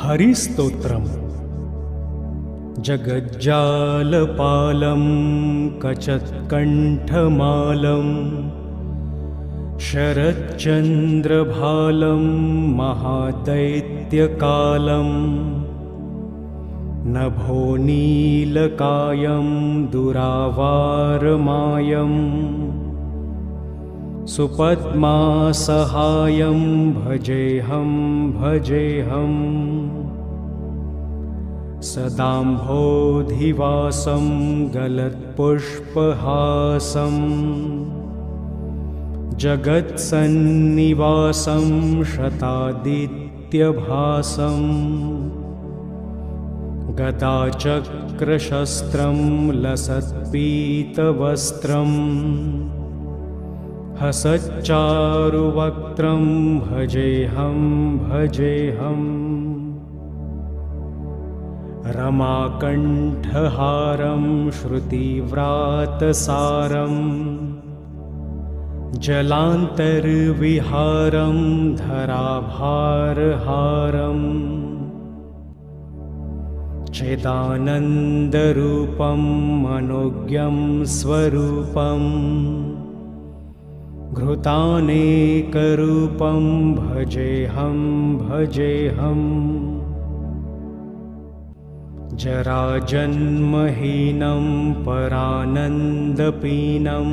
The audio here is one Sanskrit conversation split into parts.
हरिस्तोत्रम्। जगज्जालपालं कचत्कण्ठमालं शरच्चन्द्रभालं महादैत्यकालं नभोनीलकायं दुरावारमायं सुपद्मासहायं भजेऽहं भजेऽहं सदाम्भोधिवासं गलत्पुष्पहासं जगत्सन्निवासं शतादित्यभासं गदाचक्रशस्त्रं लसत्पीतवस्त्रं हसच्चारुवक्त्रं भजेऽहं भजेऽहम् रमाकण्ठहारं श्रुतिव्रातसारं जलान्तर्विहारं धराभारहारं चिदानन्दरूपं मनोज्ञं स्वरूपं घृतानेकरूपं भजेऽहं भजेऽहम् जराजन्महीनं परानन्दपीनं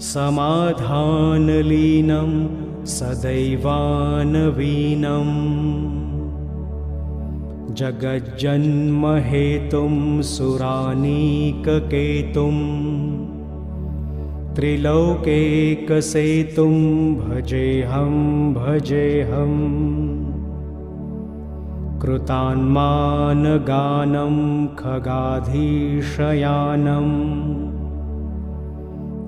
समाधानलीनं सदैवानवीनं जगज्जन्महेतुं सुरानीककेतुं त्रिलोकेकसेतुं भजेऽहं भजेऽहम् कृतान्मानगानं खगाधीशयानं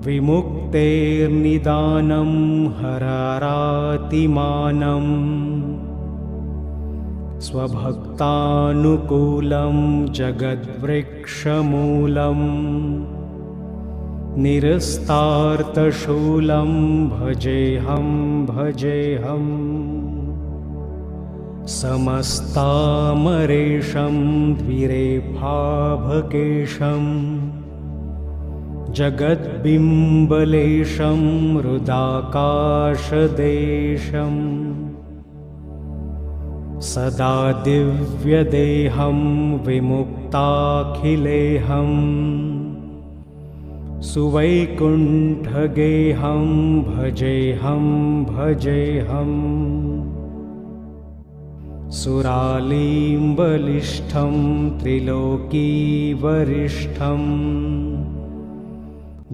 विमुक्तेर्निदानं हरारातिमानं स्वभक्तानुकूलं जगद्वृक्षमूलं निरस्तार्तशूलं भजेऽहं भजेऽहम् समस्तामरेशं द्विरेफाभकेशं जगद्बिम्बलेशं हृदाकाशदेशं सदा दिव्यदेहं विमुक्ताखिलेहं सुवैकुण्ठगेहं भजेऽहं भजेऽहम् सुरालीम्बलिष्ठं त्रिलोकीवरिष्ठं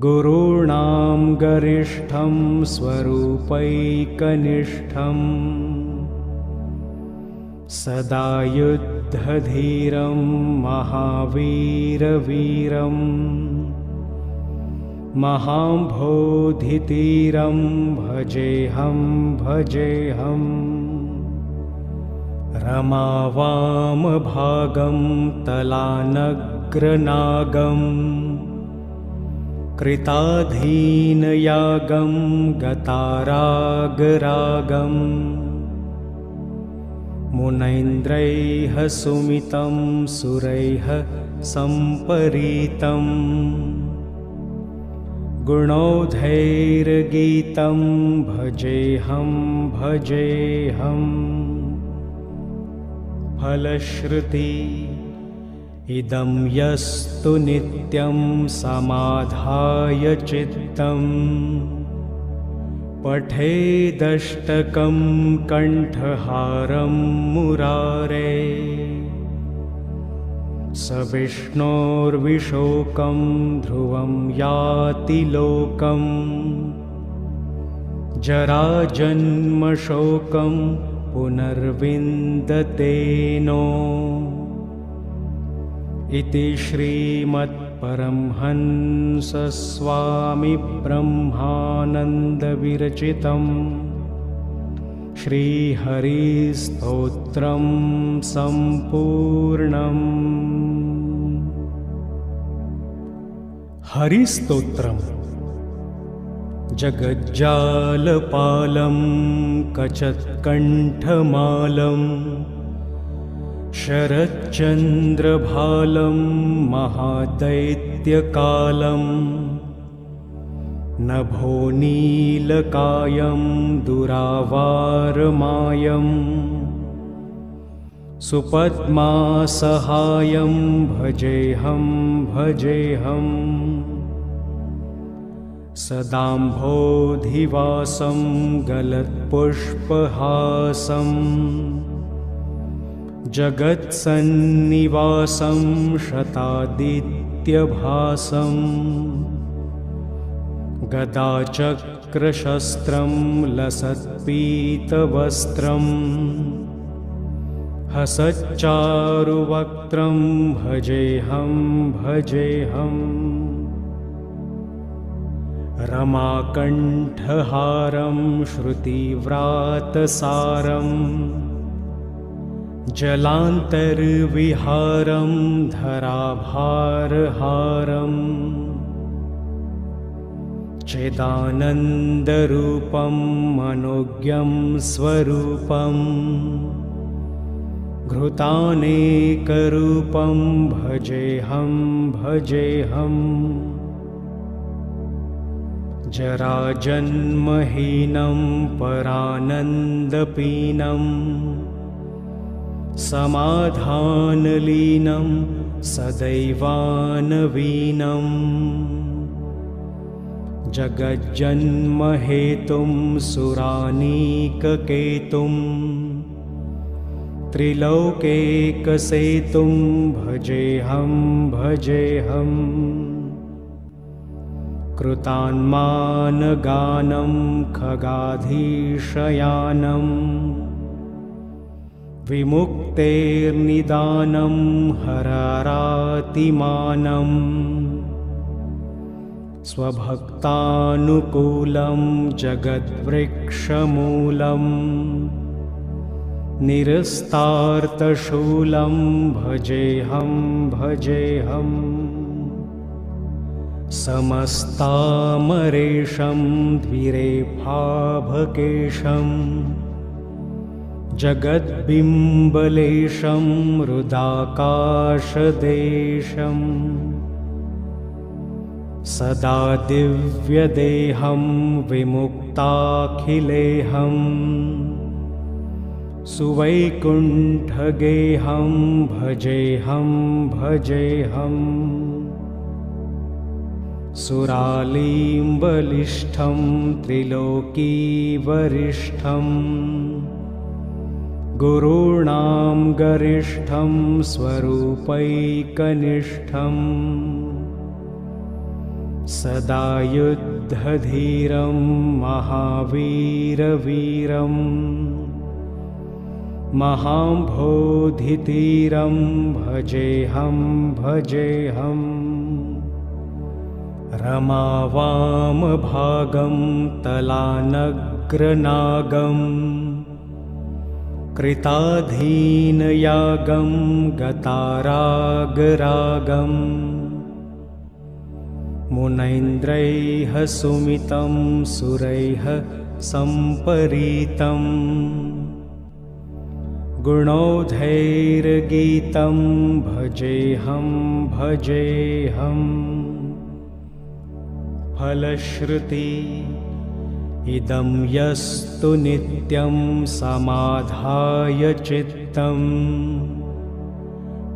गुरूणां गरिष्ठं स्वरूपैकनिष्ठं सदा युद्धधीरं महावीरवीरं महाम्भोधितीरं भजेऽहं भजेऽहम् रमावामभागं तलानग्रनागं कृताधीनयागं गतारागरागं मुनैन्द्रैः सुमितं सुरैः सम्परीतं गुणौधैर्गीतं भजेऽहं भजेऽहम् फलश्रुति इदं यस्तु नित्यं समाधाय चित्तं पठेदष्टकं कण्ठहारं मुरारे स विष्णोर्विशोकं ध्रुवं याति लोकं जराजन्मशोकं पुनर्विन्दतेनो इति श्रीमत्परमहंसस्वामिब्रह्मानन्दविरचितं श्रीहरिस्तोत्रं सम्पूर्णम्। हरिस्तोत्रम्। जगज्जालपालं कचत्कण्ठमालं शरच्चन्द्रभालं महादैत्यकालं नभोनीलकायं दुरावारमायं सुपद्मासहायं भजेऽहं भजेऽहम् सदाम्भोधिवासं गलत्पुष्पहासं जगत्सन्निवासं शतादित्यभासं गदाचक्रशस्त्रं लसत्पीतवस्त्रं हसच्चारुवक्त्रं भजेऽहं भजेऽहम् रमाकण्ठहारं श्रुतिव्रातसारं जलान्तर्विहारं धराभारहारम् चिदानन्दरूपं मनोज्ञं स्वरूपं घृतानेकरूपं भजेऽहं भजेऽहम् जराजन्महीनं परानन्दपीनं समाधानलीनं सदैवानवीनं जगज्जन्महेतुं सुरानीककेतुं त्रिलोकेकसेतुं भजेऽहं भजेऽहम् कृतान्मानगानं खगाधीशयानं विमुक्तेर्निदानं हरारातिमानं स्वभक्तानुकूलं जगद्वृक्षमूलं निरस्तार्तशूलं भजेऽहं भजेऽहम् समस्तामरेशं द्विरेफाभकेशं जगद्बिम्बलेशं हृदाकाशदेशं सदा दिव्यदेहं विमुक्ताखिलेहं सुवैकुण्ठगेहं भजेऽहं भजेऽहम् सुरालीम्बलिष्ठं त्रिलोकीवरिष्ठं गुरूणां गरिष्ठं स्वरूपैकनिष्ठं सदा युद्धधीरं महावीरवीरं महाम्भोधितीरं भजेऽहं भजेऽहम् रमावामभागं तलानग्रनागं कृताधीनयागं गतारागरागं मुनैन्द्रैः सुमितं सुरैः सम्परीतं गुणौधैर्गीतं भजेऽहं भजेऽहम् फलश्रुति इदं यस्तु नित्यं समाधाय चित्तं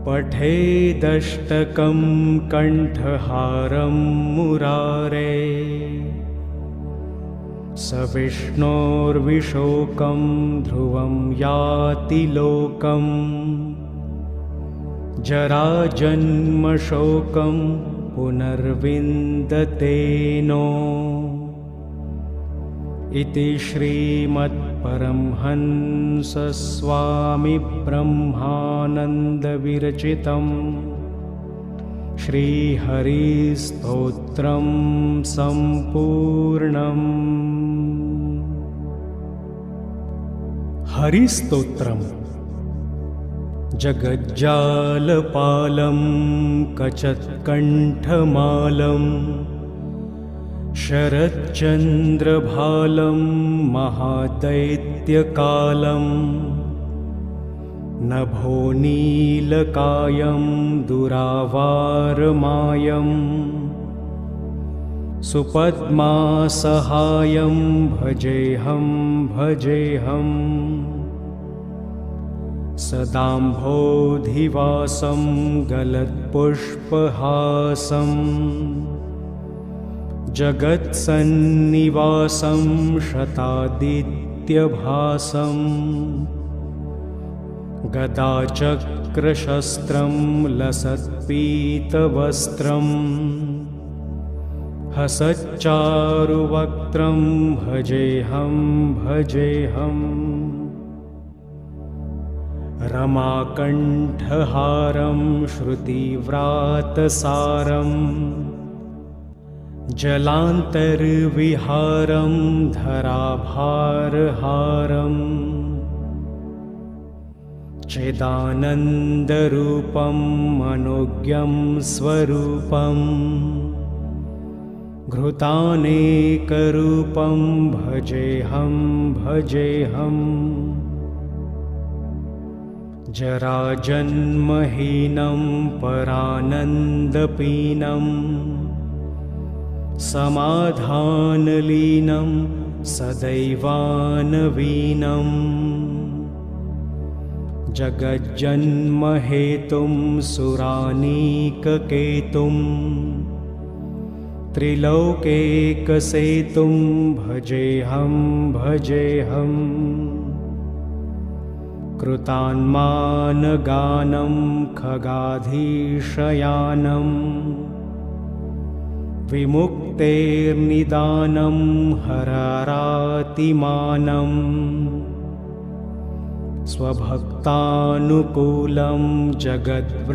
पठेदष्टकं कण्ठहारं मुरारे स विष्णोर्विशोकं ध्रुवं याति लोकं जराजन्मशोकं पुनर्विन्दतेनो इति श्रीमत्परमहंसस्वामिब्रह्मानन्दविरचितं श्रीहरिस्तोत्रं सम्पूर्णम्। हरिस्तोत्रम्। जगज्जालपालं कचत्कण्ठमालं शरच्चन्द्रभालं महादैत्यकालं नभोनीलकायं दुरावारमायं सुपद्मासहायं भजेऽहं भजेऽहम् सदाम्भोधिवासं गलत्पुष्पहासं जगत्सन्निवासं शतादित्यभासं गदाचक्रशस्त्रं लसत्पीतवस्त्रं हसच्चारुवक्त्रं भजेऽहं भजेऽहम् रमाकण्ठहारं श्रुतिव्रातसारं जलान्तर्विहारं धराभारहारम् चिदानन्दरूपं मनोज्ञं स्वरूपं घृतानेकरूपं भजेऽहं भजेऽहम् जराजन्महीनं परानन्दपीनं समाधानलीनं सदैवानवीनं जगज्जन्महेतुं सुरानीककेतुं त्रिलोकेकसेतुं भजेऽहं भजेऽहम् कृतान्मानगानं खगाधीशयानं विमुक्तेर्निदानं हरारातिमानं स्वभक्तानुकूलं जगद्वृक्षमूलं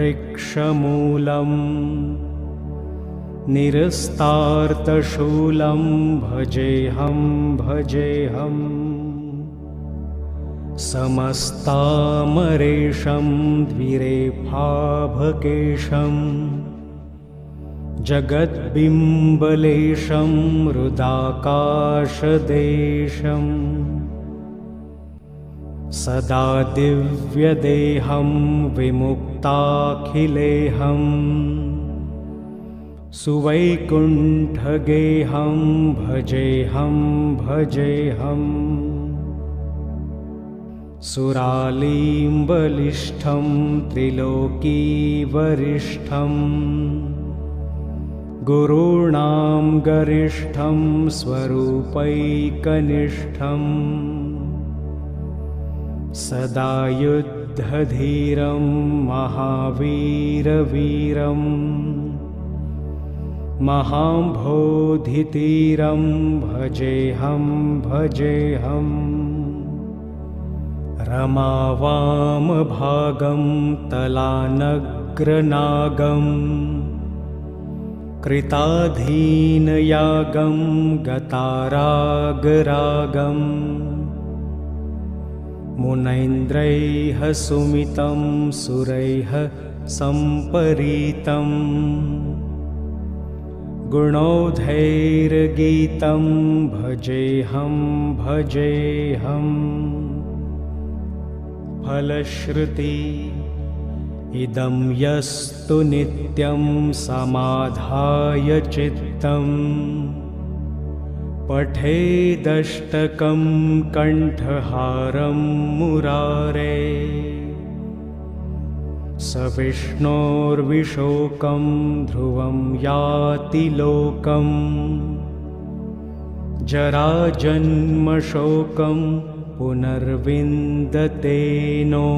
निरस्तार्तशूलं भजेऽहं भजेऽहम् समस्तामरेशं द्विरेफाभकेशं जगद्बिम्बलेशं हृदाकाशदेशं सदा दिव्यदेहं विमुक्ताखिलेहं सुवैकुण्ठगेहं भजेऽहं भजेऽहम् सुरालीम्बलिष्ठं त्रिलोकीवरिष्ठं गुरूणां गरिष्ठं स्वरूपैकनिष्ठं सदा युद्धधीरं महावीरवीरं महाम्भोधितीरं भजेऽहं भजेऽहम् रमावामभागं तलानग्रनागं कृताधीनयागं गतारागरागं मुनैन्द्रैः सुमितं सुरैः सम्परीतं गुणौधैर्गीतं भजेऽहं भजेऽहम् फलश्रुति इदं यस्तु नित्यं समाधाय चित्तं पठेदष्टकं कण्ठहारं मुरारे स विष्णोर्विशोकं ध्रुवं याति लोकं जराजन्मशोकं पुनर्विन्दते नो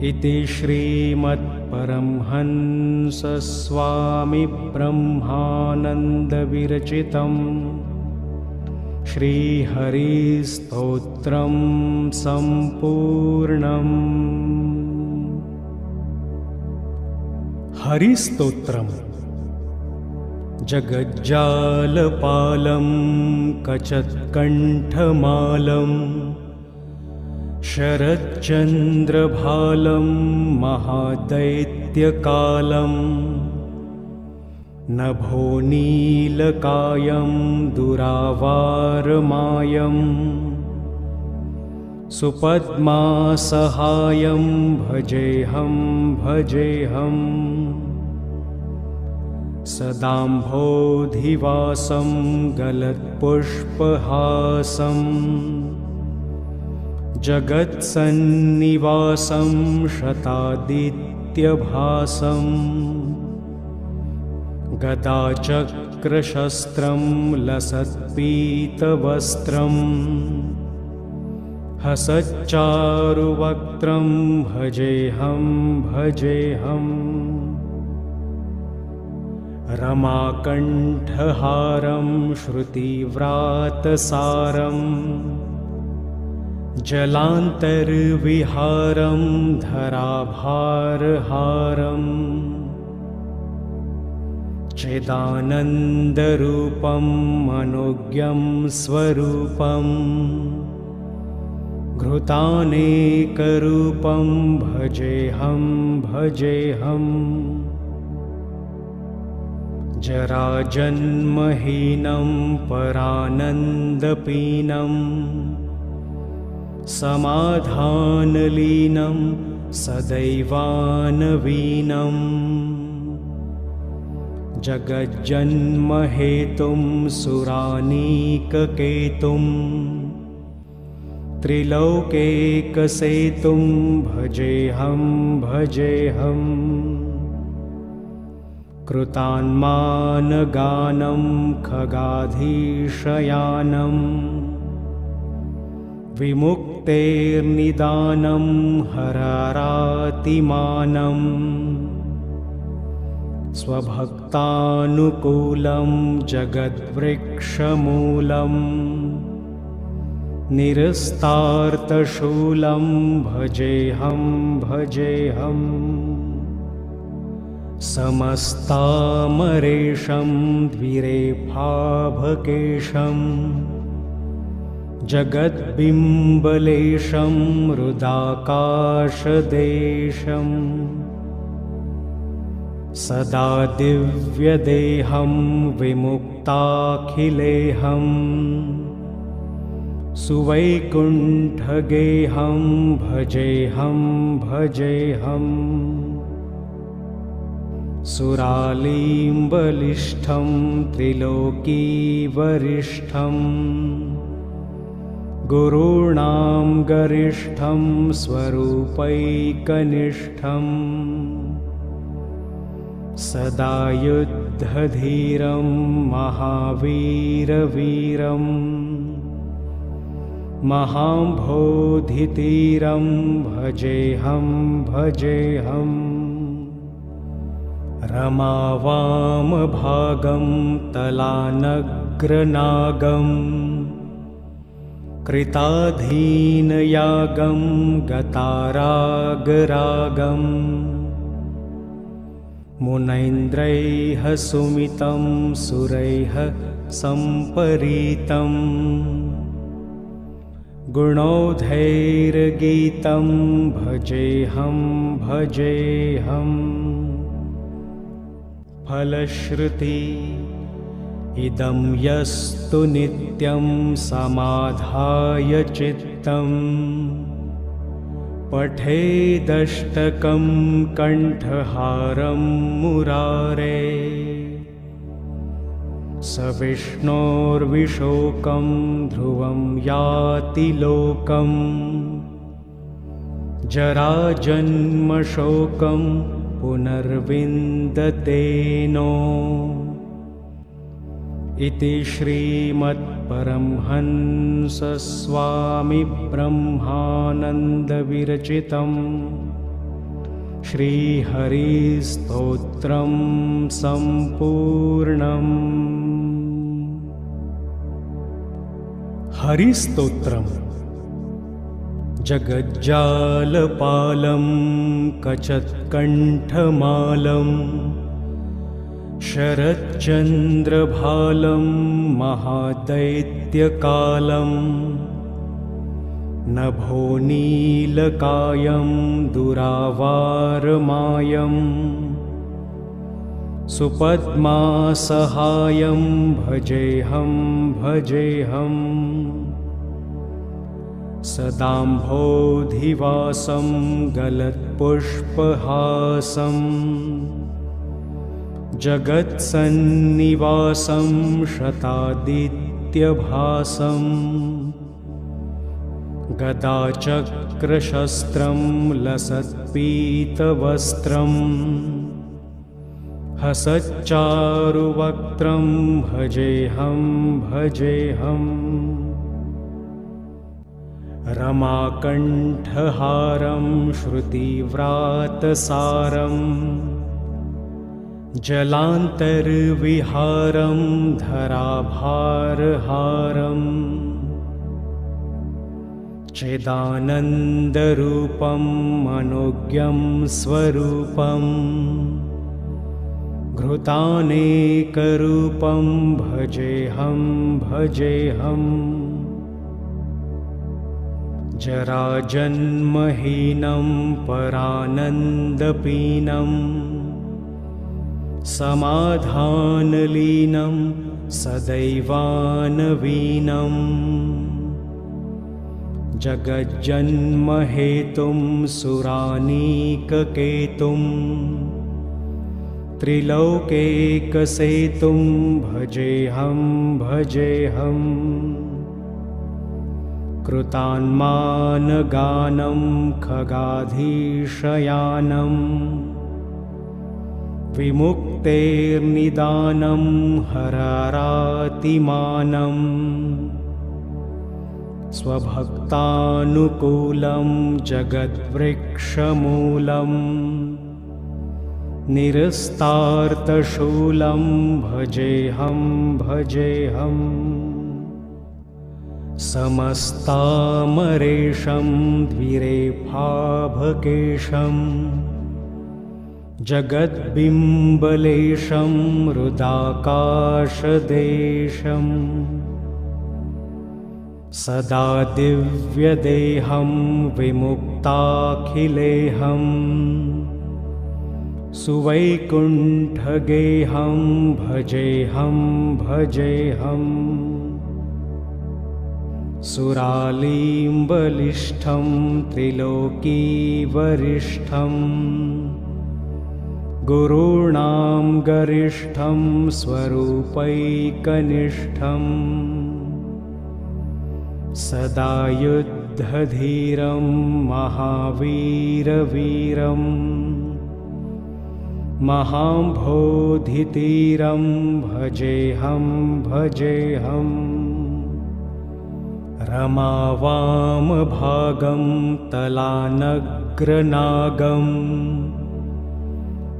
इति श्रीमद्परमहंसस्वामिब्रह्मानन्दविरचितं श्रीहरिस्तोत्रं सम्पूर्णम्। हरिस्तोत्रम् जगज्जालपालं कचत्कण्ठमालं शरच्चन्द्रभालं महादैत्यकालं नभो नीलकायं दुरावारमायम् सुपद्मासहायं भजेऽहं भजेऽहम् सदाम्भोधिवासं गलत्पुष्पहासं जगत्सन्निवासं शतादित्यभासं गदाचक्रशस्त्रं लसत्पीतवस्त्रं हसच्चारुवक्त्रं भजेऽहं भजेऽहम् रमाकण्ठहारं श्रुतिव्रातसारं जलान्तर्विहारं धराभारहारं चिदानन्दरूपं मनोज्ञं स्वरूपं घृतानेकरूपं भजेऽहं भजेऽहम् जराजन्महीनं परानन्दपीनं समाधानलीनं सदैवानवीनं जगज्जन्महेतुं सुरानीककेतुं त्रिलोकैकसेतुं भजेऽहं भजेऽहम् कृतान्मानगानं खगाधीशयानं विमुक्तेर्निदानं हरारातिमानं स्वभक्तानुकूलं जगद्वृक्षमूलं निरस्तार्तशूलं भजेऽहं भजेऽहम् समस्तामरेशं द्विरेफाभकेशं जगद्बिम्बलेशं हृदाकाशदेशं सदा दिव्यदेहं विमुक्ताखिलेहं सुवैकुण्ठगेहं भजेऽहं भजेऽहम् सुरालीम्बलिष्ठं त्रिलोकीवरिष्ठं गुरूणां गरिष्ठं स्वरूपैकनिष्ठं सदा युद्धधीरं महावीरवीरं महाम्भोधितीरं भजेऽहं भजेऽहम् रमावामभागं तलानग्रनागं कृताधीनयागं गतारागरागं मुनैन्द्रैः सुमितं सुरैः सम्परीतं गुणौधैर्गीतं भजेऽहं भजेऽहम् फलश्रुति इदं यस्तु नित्यं समाधाय चित्तं पठेदष्टकं कण्ठहारं मुरारे स विष्णोर्विशोकं ध्रुवं याति लोकं जराजन्मशोकं पुनर्विन्दतेनो इति श्रीमद्परमहंसस्वामिब्रह्मानन्दविरचितं श्रीहरिस्तोत्रं सम्पूर्णम्। हरिस्तोत्रम् जगज्जालपालं कचत्कण्ठमालं शरच्चन्द्रभालं महादैत्यकालं नभो नीलकायं दुरावारमायं सुपद्मासहायं भजेऽहं भजेऽहम् सदाम्भोधिवासं गलत्पुष्पहासं जगत्सन्निवासं शतादित्यभासं गदाचक्रशस्त्रं लसत्पीतवस्त्रं हसच्चारुवक्त्रं भजेऽहं भजेऽहम् रमाकण्ठहारं श्रुतिव्रातसारं जलान्तर्विहारं धराभारहारं चिदानन्दरूपं मनोज्ञं स्वरूपं घृतानेकरूपं भजेऽहं भजेऽहम् जराजन्महीनं परानन्दपीनं समाधानलीनं सदैवानवीनं जगज्जन्महेतुं सुरानीककेतुं त्रिलोकेकसेतुं भजेऽहं भजेऽहम् कृतान्मानगानं खगाधीशयानं विमुक्तेर्निदानं हरारातिमानं स्वभक्तानुकूलं जगद्वृक्षमूलं निरस्तार्तशूलं भजेऽहं भजेऽहम् समस्तामरेशं द्विरेफाभकेशं जगद्बिम्बलेशं हृदाकाशदेशं सदा दिव्यदेहं विमुक्ताखिलेहं सुवैकुण्ठगेहं भजेऽहं भजेऽहम् सुरालीम्बलिष्ठं त्रिलोकीवरिष्ठं गुरूणां गरिष्ठं स्वरूपैकनिष्ठं सदा युद्धधीरं महावीरवीरं महाम्भोधितीरं भजेऽहं भजेऽहम् रमावामभागं तलानग्रनागं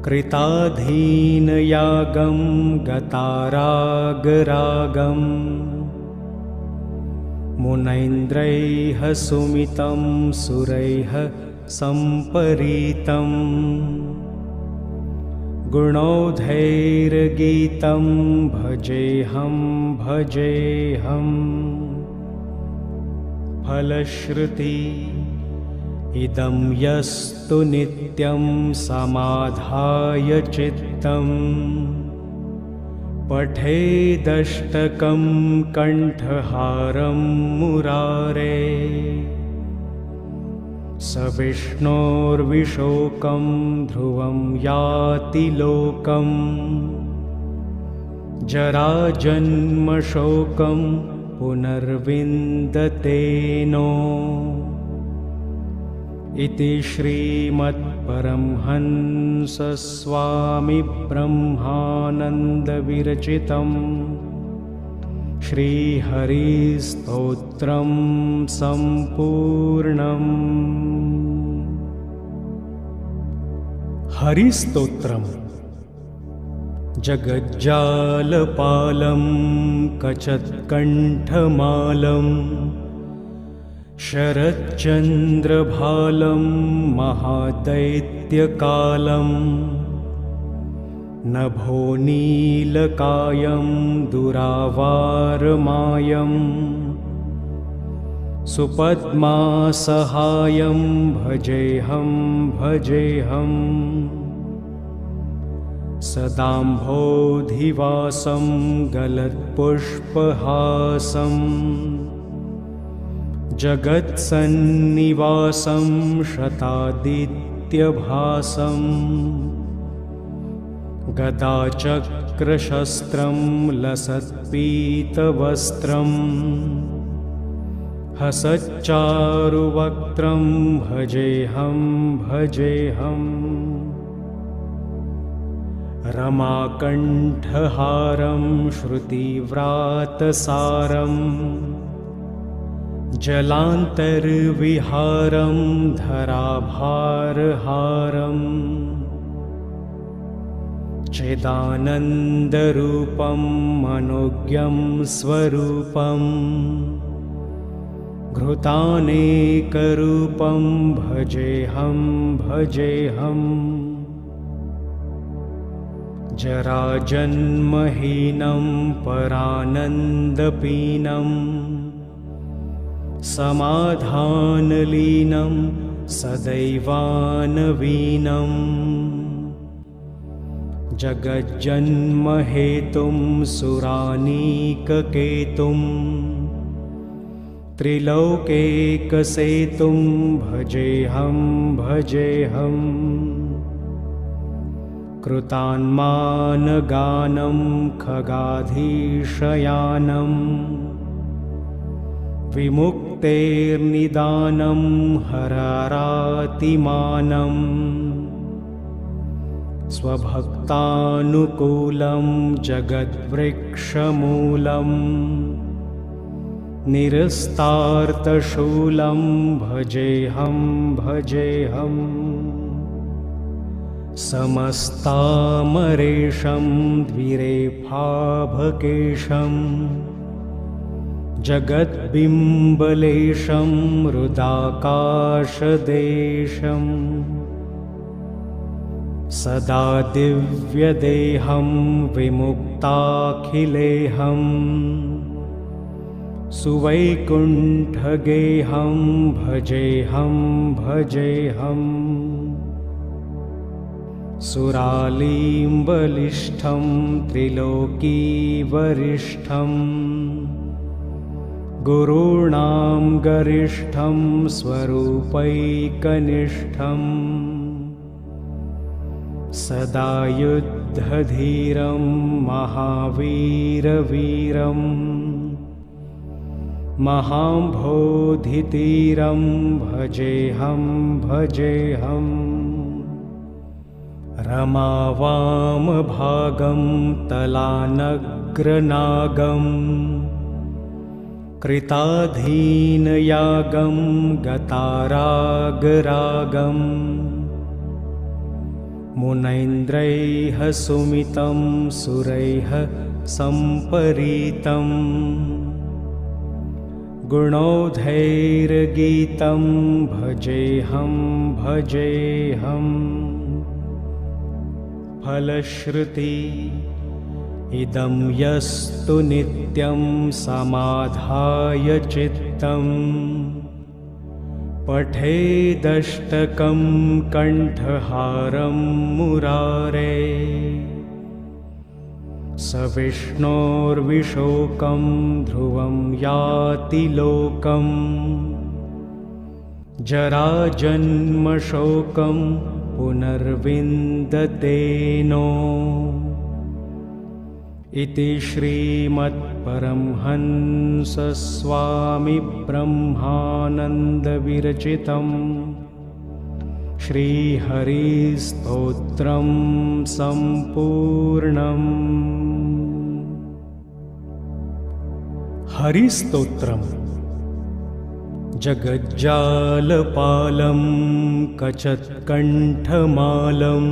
कृताधीनयागं गतारागरागं मुनैन्द्रैः सुमितं सुरैः सम्परीतं गुणौधैर्गीतं भजेऽहं भजेऽहम् फलश्रुति इदं यस्तु नित्यं समाधाय चित्तं पठेदष्टकं कण्ठहारं मुरारे स विष्णोर्विशोकं ध्रुवं याति लोकं जराजन्मशोकं पुनर्विन्दते नो इति श्रीमद्परमहंसस्वामिब्रह्मानन्दविरचितं श्रीहरिस्तोत्रं सम्पूर्णम्। हरिस्तोत्रम् जगज्जालपालं कचत्कण्ठमालं शरच्चन्द्रभालं महादैत्यकालं नभोनीलकायं दुरावारमायं सुपद्मासहायं भजेऽहं भजेऽहम् सदाम्भोधिवासं गलत्पुष्पहासं जगत्सन्निवासं शतादित्यभासं गदाचक्रशस्त्रं लसत्पीतवस्त्रं हसच्चारुवक्त्रं भजेऽहं भजेऽहम् रमाकण्ठहारं श्रुतिव्रातसारं जलान्तर्विहारं धराभारहारम् चिदानन्दरूपं मनोज्ञं स्वरूपं घृतानेकरूपं भजेऽहं भजेऽहम् जराजन्महीनं परानन्दपीनं समाधानलीनं सदैवानवीनं जगज्जन्महेतुं सुरानीककेतुं त्रिलोकेकसेतुं भजेऽहं भजेऽहम् कृतान्मानगानं खगाधीशयानं विमुक्तेर्निदानं हरारातिमानं स्वभक्तानुकूलं जगद्वृक्षमूलं निरस्तार्तशूलं भजेऽहं भजेऽहम् समस्तामरेशं द्विरेफाभकेशं जगद्बिम्बलेशं हृदाकाशदेशं सदा दिव्यदेहं विमुक्ताखिलेहं सुवैकुण्ठगेहं भजेऽहं भजेऽहम् सुरालीम्बलिष्ठं त्रिलोकीवरिष्ठं गुरूणां गरिष्ठं स्वरूपैकनिष्ठं सदा युद्धधीरं महावीरवीरं महाम्भोधितीरं भजेऽहं भजेऽहम् रमावामभागं तलानग्रनागं कृताधीनयागं गतारागरागं मुनैन्द्रैः सुमितं सुरैः सम्परीतं गुणौधैर्गीतं भजेऽहं भजेऽहम् फलश्रुति इदं यस्तु नित्यं समाधाय चित्तं पठेदष्टकं कण्ठहारं मुरारे स विष्णोर्विशोकं ध्रुवं याति लोकम् जराजन्मशोकं पुनर्विन्दतेनो इति श्रीमत्परमहंसस्वामिब्रह्मानन्दविरचितं श्रीहरिस्तोत्रं सम्पूर्णम्। हरिस्तोत्रम् जगज्जालपालं कचत्कण्ठमालं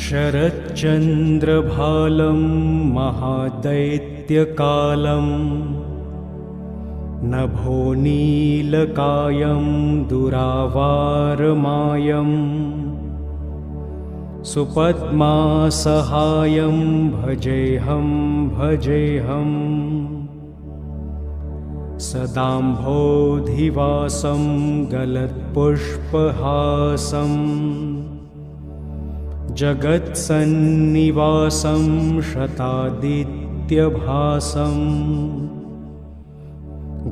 शरच्चन्द्रभालं महादैत्यकालं नभोनीलकायं दुरावारमायं सुपद्मासहायं भजेऽहं भजेऽहम् सदाम्भोधिवासं गलत्पुष्पहासं जगत्सन्निवासं शतादित्यभासं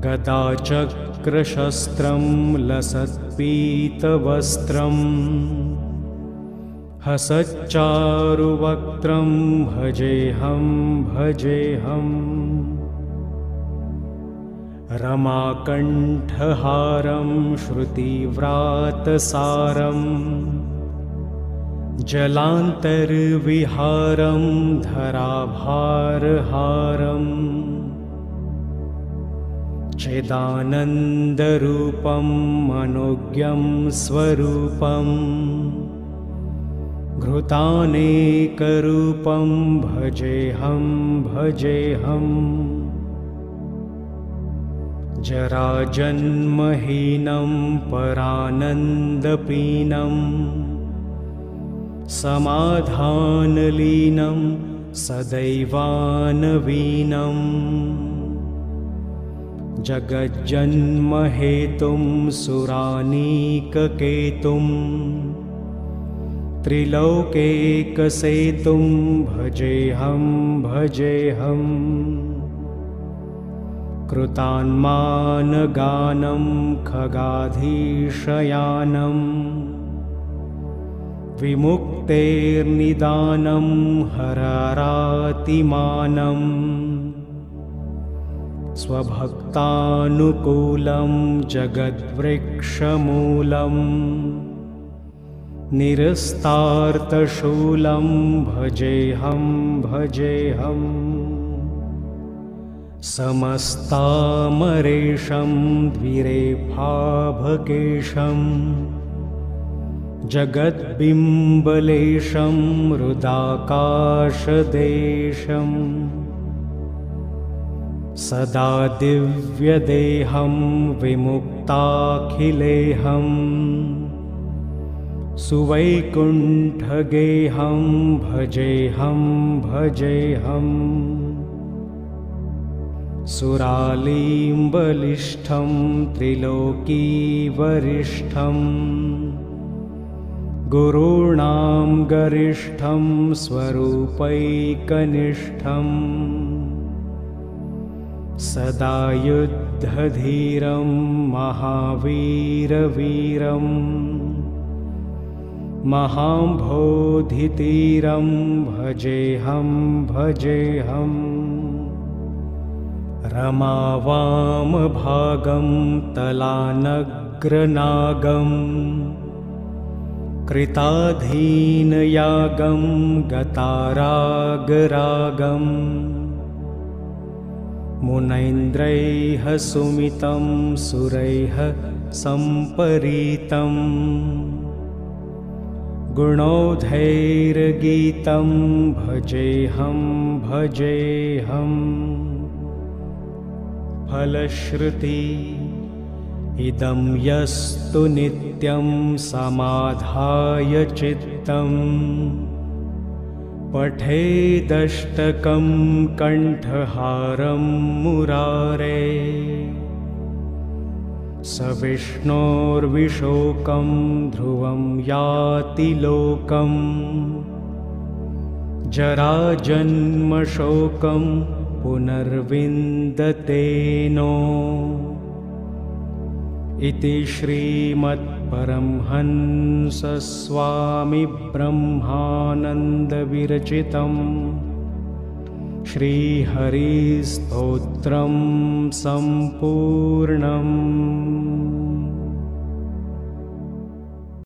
गदाचक्रशस्त्रं लसत्पीतवस्त्रं हसच्चारुवक्त्रं भजेऽहं भजेऽहम् रमाकण्ठहारं श्रुतिव्रातसारं जलान्तर्विहारं धराभारहारम् चिदानन्दरूपं मनोज्ञं स्वरूपं घृतानेकरूपं भजेऽहं भजेऽहम् जराजन्महीनं परानन्दपीनं समाधानलीनं सदैवानवीनं जगज्जन्महेतुं सुरानीककेतुं त्रिलोकेकसेतुं भजेऽहं भजेऽहम् कृतान्मानगानं खगाधीशयानं विमुक्तेर्निदानं हरारातिमानं स्वभक्तानुकूलं जगद्वृक्षमूलं निरस्तार्तशूलं भजेऽहं भजेऽहम् समस्तामरेशं द्विरेफाभकेशं जगद्बिम्बलेशं हृदाकाशदेशं सदा दिव्यदेहं विमुक्ताखिलेहं सुवैकुण्ठगेहं भजेऽहं भजेऽहम् सुरालीम्बलिष्ठं त्रिलोकीवरिष्ठं गुरूणां गरिष्ठं स्वरूपैकनिष्ठं सदा युद्धधीरं महावीरवीरं महाम्भोधितीरं भजेऽहं भजेऽहम् रमावामभागं तलानग्रनागं कृताधीनयागं गतारागरागं मुनैन्द्रैः सुमितं सुरैः सम्परीतं गुणौधैर्गीतं भजेऽहं भजेऽहम् फलश्रुति इदं यस्तु नित्यं समाधाय चित्तं पठेदष्टकं कण्ठहारं मुरारे स विष्णोर्विशोकं ध्रुवं याति लोकं जराजन्मशोकं पुनर्विन्दते नो इति श्रीमद्परमहंसस्वामिब्रह्मानन्दविरचितं श्रीहरिस्तोत्रं सम्पूर्णम्।